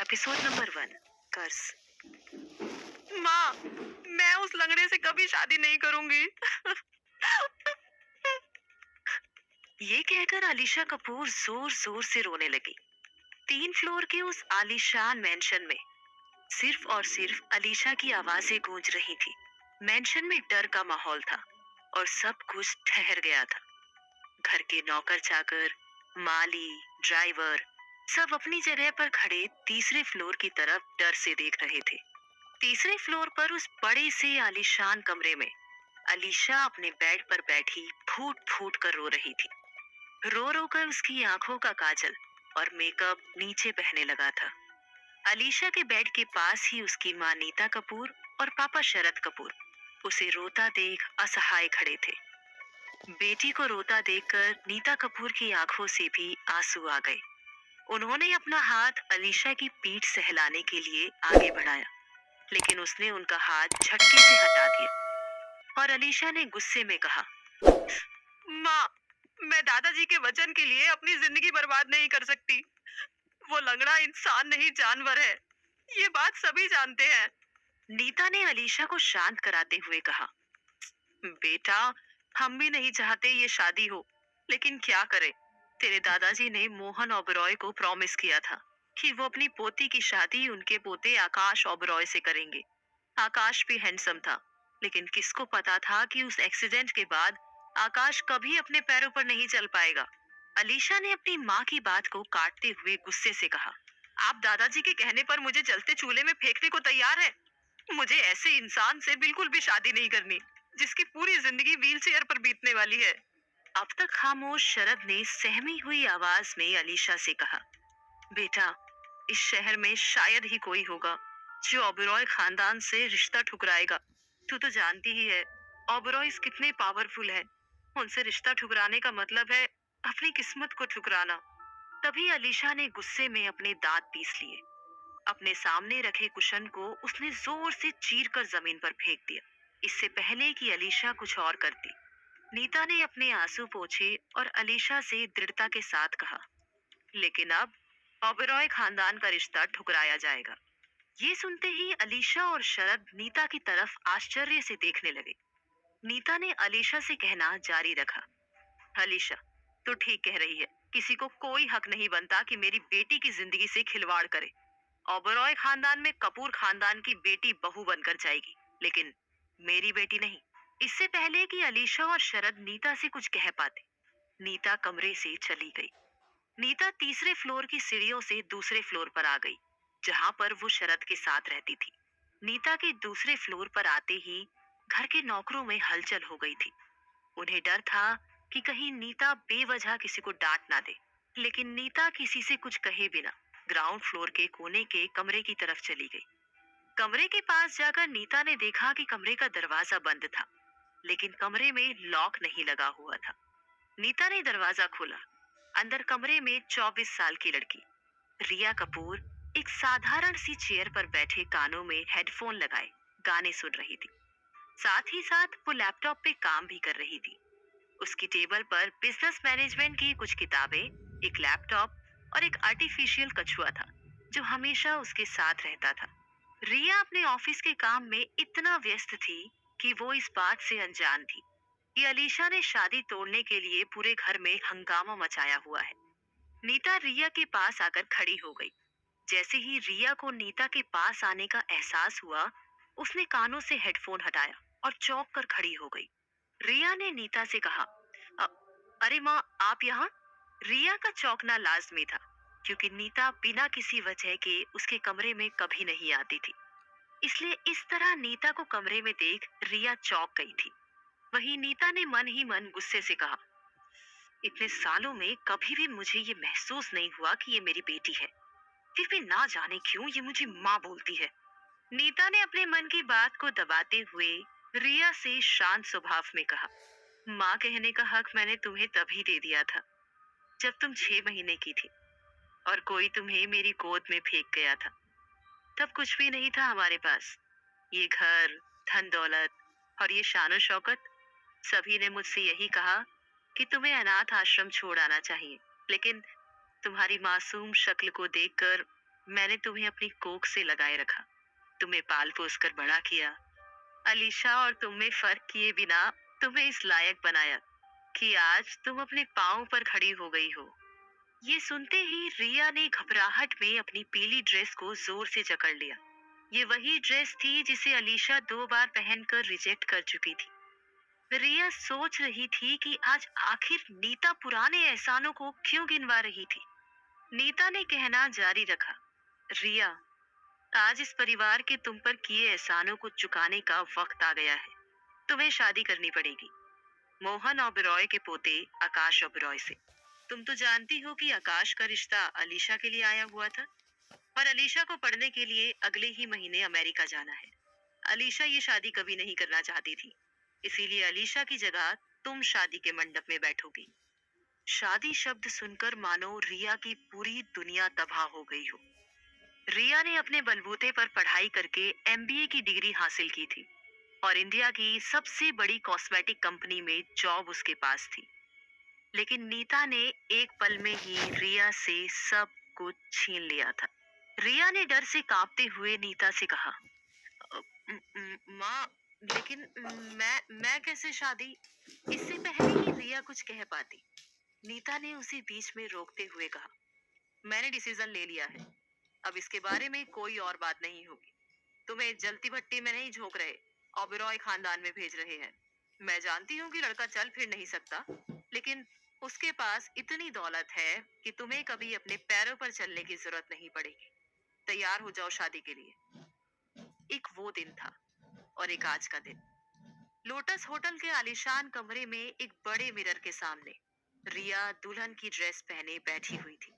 Episode number 1। कर्ज। माँ, मैं उस लंगड़े से कभी शादी नहीं करूंगी। ये कहकर अलीशा कपूर जोर जोर से रोने लगी। 3 फ्लोर के उस आलीशान मेंशन में सिर्फ और सिर्फ अलीशा की आवाजें गूंज रही थी। मेंशन में डर का माहौल था और सब कुछ ठहर गया था। घर के नौकर चाकर, माली, ड्राइवर सब अपनी जगह पर खड़े तीसरे फ्लोर की तरफ डर से देख रहे थे। तीसरे फ्लोर पर उस बड़े से आलीशान कमरे में अलीशा अपने बेड पर बैठी फूट फूट कर रो रही थी। रो रो कर उसकी आंखों का काजल और मेकअप नीचे बहने लगा था। अलीशा के बेड के पास ही उसकी माँ नीता कपूर और पापा शरद कपूर उसे रोता देख असहाय खड़े थे। बेटी को रोता देखकर नीता कपूर की आंखों से भी आंसू आ गए। उन्होंने अपना हाथ अलीशा की पीठ सहलाने के लिए आगे बढ़ाया, लेकिन उसने उनका हाथ झटके से हटा दिया और अलीशा ने गुस्से में कहा, माँ, मैं दादाजी के वचन के लिए अपनी जिंदगी बर्बाद नहीं कर सकती। वो लंगड़ा इंसान नहीं, जानवर है। ये बात सभी जानते हैं। नीता ने अलीशा को शांत कराते हुए कहा, बेटा, हम भी नहीं चाहते ये शादी हो, लेकिन क्या करें। तेरे दादाजी ने मोहन ओबरॉय को प्रॉमिस किया था कि वो अपनी पोती की शादी उनके पोते आकाश ओबरॉय से करेंगे। आकाश भी हैंडसम था, लेकिन किसको पता था कि उस एक्सीडेंट के बाद आकाश कभी अपने पैरों पर नहीं चल पाएगा। अलीशा ने अपनी माँ की बात को काटते हुए गुस्से से कहा, आप दादाजी के कहने पर मुझे जलते चूल्हे में फेंकने को तैयार है। मुझे ऐसे इंसान से बिल्कुल भी शादी नहीं करनी, जिसकी पूरी जिंदगी व्हील चेयर पर बीतने वाली है। अब तक खामोश शरद ने सहमी हुई आवाज में अलीशा से कहा, बेटा, इस शहर में शायद ही कोई होगा जो ओबरॉय खानदान से रिश्ता ठुकराएगा। तू तो जानती ही है ओबरॉयज कितने पावरफुल है। उनसे रिश्ता ठुकराने का मतलब है अपनी किस्मत को ठुकराना। तभी अलीशा ने गुस्से में अपने दांत पीस लिए। अपने सामने रखे कुशन को उसने जोर से चीर कर जमीन पर फेंक दिया, इससे पहले कि अलीशा कुछ और करती। नीता ने अपने आंसू पोंछे और अलीशा से दृढ़ता के साथ कहा, लेकिन अब ओबेरॉय खानदान का रिश्ता ठुकराया जाएगा। ये सुनते ही अलीशा और शरद नीता की तरफ आश्चर्य से देखने लगे। नीता ने अलीशा से कहना जारी रखा, अलीशा, तो ठीक कह रही है। किसी को कोई हक नहीं बनता कि मेरी बेटी की जिंदगी से खिलवाड़ करे। ओबेरॉय खानदान में कपूर खानदान की बेटी बहू बनकर जाएगी, लेकिन मेरी बेटी नहीं। इससे पहले कि अलीशा और शरद नीता से कुछ कह पाते, नीता कमरे से चली गई। नीता तीसरे फ्लोर की सीढ़ियों से दूसरे फ्लोर पर आ गई, जहां पर वो शरद के साथ रहती थी। नीता के दूसरे फ्लोर पर आते ही घर के नौकरों में हलचल हो गई थी। उन्हें डर था कि कहीं नीता बेवजह किसी को डांट ना दे, लेकिन नीता किसी से कुछ कहे बिना ग्राउंड फ्लोर के कोने के कमरे की तरफ चली गई। कमरे के पास जाकर नीता ने देखा कि कमरे का दरवाजा बंद था, लेकिन कमरे में लॉक नहीं लगा हुआ था। नीता ने दरवाजा खोला। अंदर कमरे में 24 साल की लड़की रिया कपूर एक साधारण सी चेयर पर बैठे कानों में हेडफोन लगाए गाने सुन रही थी। साथ ही साथ वो लैपटॉप पे काम भी कर रही थी। उसकी टेबल पर बिजनेस मैनेजमेंट की कुछ किताबें, एक लैपटॉप और एक आर्टिफिशियल कछुआ था जो हमेशा उसके साथ रहता था। रिया अपने ऑफिस के काम में इतना व्यस्त थी कि वो इस बात से अनजान थी कि अलीशा ने शादी तोड़ने के लिए पूरे घर में हंगामा मचाया हुआ है। नीता रिया के पास आकर खड़ी हो गई। जैसे ही रिया को नीता के पास आने का एहसास हुआ, उसने कानों से हेडफोन हटाया और चौंक कर खड़ी हो गई। रिया ने नीता से कहा, "अ- अरे माँ, आप यहाँ?" रिया का चौंकना लाजमी था, क्योंकि नीता बिना किसी वजह के उसके कमरे में कभी नहीं आती थी। इसलिए इस तरह नीता को कमरे में देख रिया चौंक गई थी। वहीं नीता ने मन ही मन गुस्से से कहा, इतने सालों में कभी भी मुझे ये महसूस नहीं हुआ कि ये मेरी बेटी है, फिर भी ना जाने क्यों ये मुझे माँ बोलती है। नीता ने अपने मन की बात को दबाते हुए रिया से शांत स्वभाव में कहा, माँ कहने का हक मैंने तुम्हें तभी दे दिया था जब तुम 6 महीने की थी और कोई तुम्हें मेरी गोद में फेंक गया था। तब कुछ भी नहीं था हमारे पास। ये घर, धन दौलत और ये शानो शौकत, सभी ने मुझसे यही कहा कि तुम्हें अनाथ आश्रम छोड़ आना चाहिए, लेकिन तुम्हारी मासूम शक्ल को देखकर मैंने तुम्हें अपनी कोख से लगाए रखा, तुम्हें पाल पोस कर बड़ा किया, अलीशा, और तुम में फर्क किए बिना तुम्हें इस लायक बनाया कि आज तुम अपने पाँव पर खड़ी हो गई हो। ये सुनते ही रिया ने घबराहट में अपनी पीली ड्रेस को जोर से जकड़ लिया। ये वही ड्रेस थी जिसे अलीशा 2 बार पहनकर रिजेक्ट कर चुकी थी। रिया सोच रही थी कि आज आखिर नीता पुराने एहसानों को क्यों गिनवा रही थी। नीता ने कहना जारी रखा, रिया, आज इस परिवार के तुम पर किए एहसानों को चुकाने का वक्त आ गया है। तुम्हें शादी करनी पड़ेगी, मोहन ओबेरॉय के पोते आकाश ओबेरॉय से। तुम तो जानती हो कि आकाश का रिश्ता अलीशा के लिए आया हुआ था, और अलीशा को पढ़ने के लिए अगले ही महीने अमेरिका जाना है। अलीशा ये शादी कभी नहीं करना चाहती थी, इसीलिए अलीशा की जगह तुम शादी के मंडप में बैठोगी। शादी शब्द सुनकर मानो रिया की पूरी दुनिया तबाह हो गई हो। रिया ने अपने बलबूते पर पढ़ाई करके एमबीए की डिग्री हासिल की थी, और इंडिया की सबसे बड़ी कॉस्मेटिक कंपनी में जॉब उसके पास थी। लेकिन नीता ने एक पल में ही रिया से सब कुछ छीन लिया था। रिया ने डर से कांपते हुए नीता से कहा, माँ, लेकिन मैं कैसे शादी? इससे पहले कि रिया कुछ कह पाती, नीता ने उसे बीच में रोकते हुए कहा, मैंने डिसीजन ले लिया है, अब इसके बारे में कोई और बात नहीं होगी। तुम्हें जलती भट्टी में नहीं झोंक रहे, ओबेरॉय खानदान में भेज रहे हैं। मैं जानती हूँ कि लड़का चल फिर नहीं सकता, लेकिन उसके पास इतनी दौलत है कि तुम्हें कभी अपने पैरों पर चलने की जरूरत नहीं पड़ेगी। तैयार हो जाओ शादी के लिए। एक वो दिन था और एक आज का दिन। लोटस होटल के आलीशान कमरे में एक बड़े मिरर के सामने रिया दुल्हन की ड्रेस पहने बैठी हुई थी।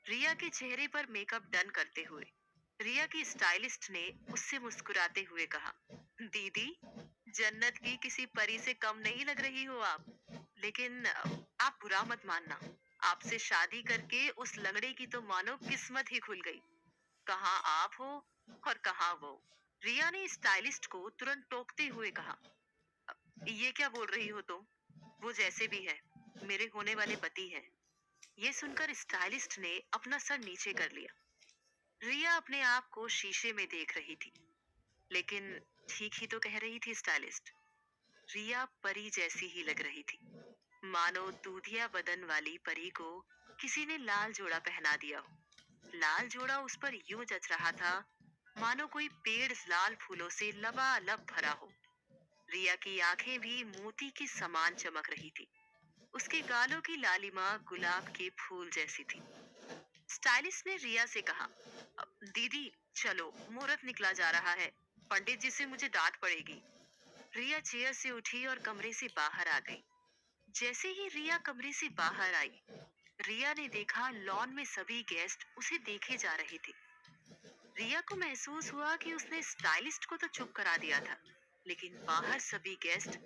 रिया के चेहरे पर मेकअप डन करते हुए रिया की स्टाइलिस्ट ने उससे मुस्कुराते हुए कहा, दीदी, जन्नत की किसी परी से कम नहीं लग रही हो आप। लेकिन आप बुरा मत मानना, आपसे शादी करके उस लंगड़े की तो मानो किस्मत ही खुल गई। कहाँ आप हो और कहाँ वो। रिया ने स्टाइलिस्ट को तुरंत टोकते हुए कहा, ये क्या बोल रही हो तुम? वो जैसे भी है मेरे होने वाले पति है। ये सुनकर स्टाइलिस्ट ने अपना सर नीचे कर लिया। रिया अपने आप को शीशे में देख रही थी, लेकिन ठीक ही तो कह रही थी स्टाइलिस्ट। रिया परी जैसी ही लग रही थी, मानो दूधिया बदन वाली परी को किसी ने लाल जोड़ा पहना दिया हो। लाल जोड़ा उस पर यूं जच रहा था मानो कोई पेड़ लाल फूलों से लबालब भरा हो। रिया की आंखें भी मोती के समान चमक रही थी। उसके गालों की लालिमा गुलाब के फूल जैसी थी। स्टाइलिस्ट ने रिया से कहा, दीदी चलो, मुहूर्त निकला जा रहा है, पंडित जी से मुझे डांट पड़ेगी। रिया चेयर से उठी और कमरे से बाहर आ गई। जैसे ही रिया कमरे से बाहर आई, रिया ने देखा लॉन में सभी गेस्ट उसे देखे जा रहे थे। रिया को महसूस हुआ कि उसने स्टाइलिस्ट को तो चुप करा दिया था, लेकिन बाहर सभी गेस्ट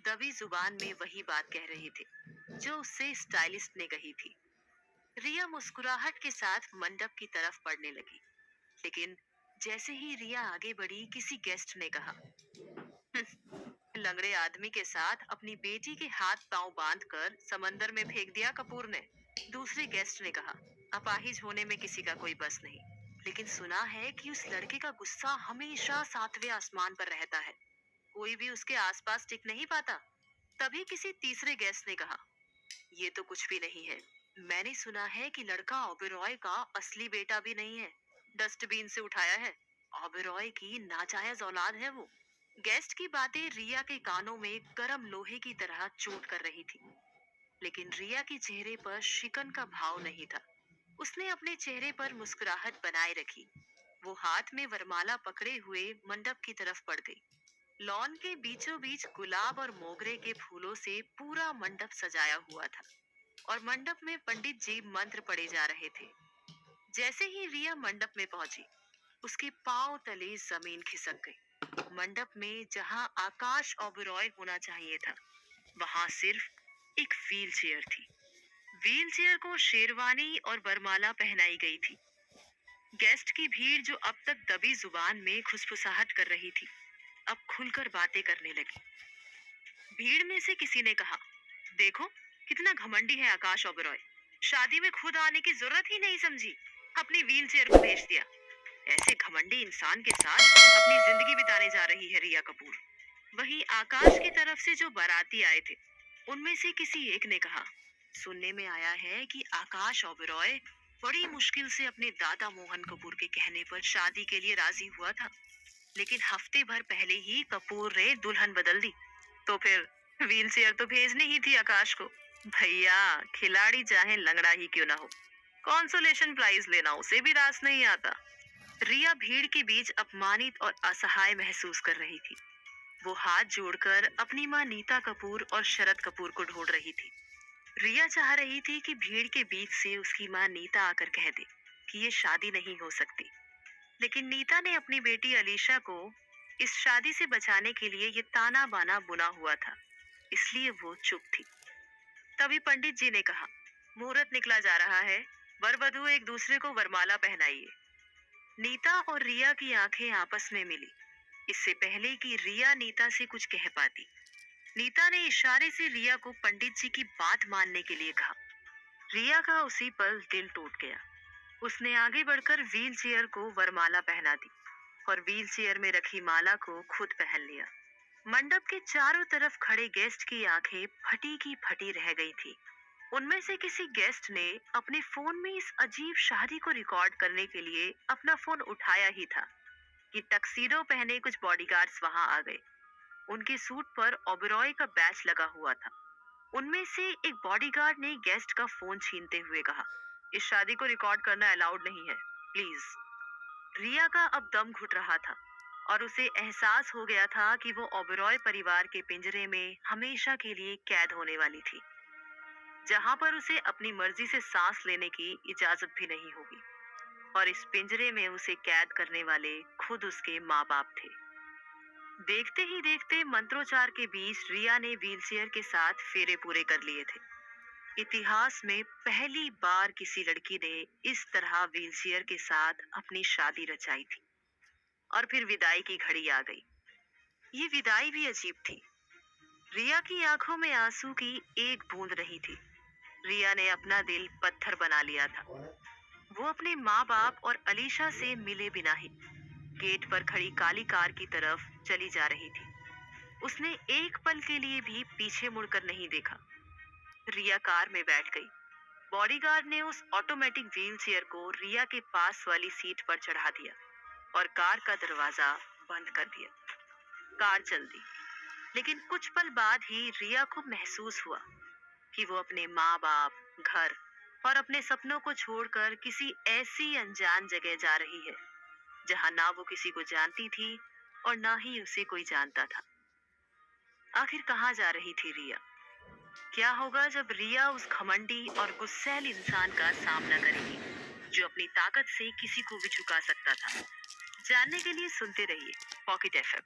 दबी जुबान में वही बात कह रहे थे जो उससे स्टाइलिस्ट ने कही थी। रिया मुस्कुराहट के साथ मंडप की तरफ बढ़ने लगी, लेकिन जैसे ही रिया आगे बढ़ी, किसी गेस्ट ने कहा, लंगड़े आदमी के साथ अपनी बेटी के हाथ पांव बांधकर समंदर में फेंक दिया कपूर ने। दूसरे गेस्ट ने कहा, अपाहिज होने में किसी का कोई बस नहीं, लेकिन सुना है कि उस लड़के का गुस्सा हमेशा 7वें आसमान पर रहता है, कोई भी उसके आसपास टिक नहीं पाता। तभी किसी तीसरे गेस्ट ने कहा, ये तो कुछ भी नहीं है, मैंने सुना है कि लड़का ओबेरॉय का असली बेटा भी नहीं है, डस्टबिन से उठाया है, ओबेरॉय की नाजायज औलाद है वो। गेस्ट की बातें रिया के कानों में गरम लोहे की तरह चोट कर रही थी, लेकिन रिया के चेहरे पर शिकन का भाव नहीं था। उसने अपने चेहरे पर मुस्कुराहट बनाए रखी। वो हाथ में वरमाला पकड़े हुए मंडप की तरफ बढ़ गई। लॉन के बीचों बीच गुलाब और मोगरे के फूलों से पूरा मंडप सजाया हुआ था, और मंडप में पंडित जी मंत्र पढ़े जा रहे थे। जैसे ही रिया मंडप में पहुंची, उसके पांव तले जमीन खिसक गई। मंडप में जहां आकाश ओबेरॉय होना चाहिए था, वहां सिर्फ एक व्हील चेयर थी। व्हील चेयर को शेरवानी और बरमाला पहनाई गई थी। गेस्ट की भीड़, जो अब तक दबी जुबान में खुसफुसाहट कर रही थी, अब खुलकर बातें करने लगी। भीड़ में से किसी ने कहा, देखो कितना घमंडी है आकाश ओबेरॉय, शादी में खुद आने की जरूरत ही नहीं समझी, अपनी व्हील चेयर को बेच दिया। ऐसे घमंडी इंसान के साथ अपनी जिंदगी बिताने जा रही है रिया कपूर। वहीं आकाश की तरफ से जो बाराती आए थे, उनमें से किसी एक ने कहा, सुनने में आया है कि आकाश ओबेरॉय बड़ी मुश्किल से अपने दादा मोहन कपूर के कहने पर शादी के लिए राजी हुआ था, लेकिन हफ्ते भर पहले ही कपूर ने दुल्हन बदल दी। तो फिर व्हील चेयर तो भेजनी ही थी आकाश को। भैया, खिलाड़ी चाहे लंगड़ा ही क्यों ना हो, कॉन्सोलेशन प्राइज लेना उसे भी रास नहीं आता। रिया भीड़ के बीच अपमानित और असहाय महसूस कर रही थी। वो हाथ जोड़कर अपनी माँ नीता कपूर और शरद कपूर को ढूंढ रही थी। रिया चाह रही थी कि भीड़ के बीच से उसकी माँ नीता आकर कह दे कि ये शादी नहीं हो सकती, लेकिन नीता ने अपनी बेटी अलीशा को इस शादी से बचाने के लिए ये ताना बाना बुना हुआ था, इसलिए वो चुप थी। तभी पंडित जी ने कहा, मुहूर्त निकला जा रहा है, वर वधू एक दूसरे को वरमाला पहनाइए। नीता और रिया की आंखें आपस में मिली, इससे पहले कि रिया नीता से कुछ कह पाती। नीता ने इशारे से रिया को पंडित जी की बात मानने के लिए कहा। रिया का उसी पल दिल टूट गया। उसने आगे बढ़कर व्हील चेयर को वरमाला पहना दी और व्हील चेयर में रखी माला को खुद पहन लिया। मंडप के चारों तरफ खड़े गेस्ट की आंखें फटी की फटी रह गई थी। उनमें से किसी गेस्ट ने अपने फोन में इस अजीब शादी को रिकॉर्ड करने के लिए अपना फोन उठाया ही था कि टक्सीडो पहने कुछ बॉडीगार्ड्स वहां आ गए। उनके सूट पर ओबेरॉय का बैच लगा हुआ था। उनमें से एक बॉडीगार्ड ने गेस्ट का फोन छीनते हुए कहा, इस शादी को रिकॉर्ड करना अलाउड नहीं है, प्लीज। रिया का अब दम घुट रहा था और उसे एहसास हो गया था कि वो ओबेरॉय परिवार के पिंजरे में हमेशा के लिए कैद होने वाली थी, जहां पर उसे अपनी मर्जी से सांस लेने की इजाजत भी नहीं होगी। और इस पिंजरे में उसे कैद करने वाले खुद उसके माँ बाप थे। देखते ही देखते मंत्रोच्चार के बीच रिया ने व्हीलचेयर के साथ फेरे पूरे कर लिए थे। इतिहास में पहली बार किसी लड़की ने इस तरह व्हीलचेयर के साथ अपनी शादी रचाई थी। और फिर विदाई की घड़ी आ गई। ये विदाई भी अजीब थी। रिया की आंखों में आंसू की एक बूंद नहीं थी। रिया ने अपना दिल पत्थर बना लिया था। वो अपने माँ बाप और अलीशा से मिले बिना ही गेट पर खड़ी काली कार की तरफ चली जा रही थी। उसने एक पल के लिए भी पीछे मुड़कर नहीं देखा। रिया कार में बैठ गई। बॉडीगार्ड ने उस ऑटोमेटिक व्हील चेयर को रिया के पास वाली सीट पर चढ़ा दिया और कार का दरवाजा बंद कर दिया। कार चल दी, लेकिन कुछ पल बाद ही रिया को महसूस हुआ कि वो अपने माँ बाप, घर और अपने सपनों को छोड़कर किसी ऐसी अनजान जगह जा रही है जहां ना वो किसी को जानती थी और ना ही उसे कोई जानता था। आखिर कहाँ जा रही थी रिया? क्या होगा जब रिया उस घमंडी और गुस्सैल इंसान का सामना करेगी जो अपनी ताकत से किसी को भी झुका सकता था? जानने के लिए सुनते रहिए पॉकेट एफएम।